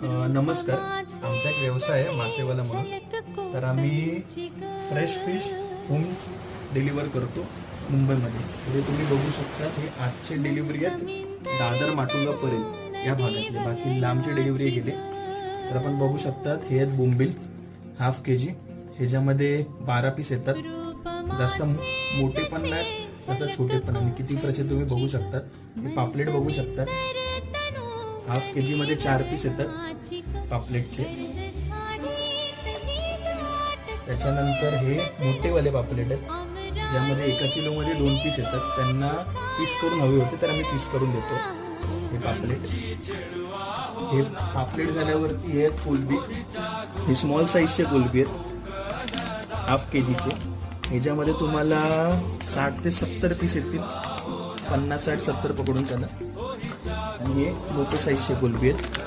नमस्कार. आमचा एक व्यवसाय आहे मासेवाला म्हणून. तर आम्ही फ्रेश फिश होम डिलिव्हर करतो मुंबईमध्ये. पुढे तुम्ही बघू शकता हे आजचे डिलिव्हरी आहेत दादर माटुंगापर्यंत या भागातले. बाकी लांबचे डिलिव्हरी गेले. तर आपण बघू शकतात हे आहेत बोंबील हाफ KG. ह्याच्यामध्ये 12 पीस येतात. जास्त मोठे पण नाही जास्त छोटे पण नाही. किती फ्रेश आहे तुम्ही बघू शकतात. हे पापलेट बघू शकतात. हाफ KG मध्ये 4 पीस येतात पापलेटचे. त्याच्यानंतर हे मोठेवाले पापलेट आहेत ज्यामध्ये 1 किलोमध्ये 2 पीस येतात. त्यांना पीस करून हवे होते तर आम्ही पीस करून देतो. हे पापलेट हे पापलेट झाल्यावरती हे कोलबी. हे स्मॉल साईजचे कोलबी आहेत हाफ KGचे. ह्याच्यामध्ये तुम्हाला 60 ते 70 पीस येतील. 50, 60, 70 पकडून चला. आणि हे मोठे साईजचे कोलबी आहेत.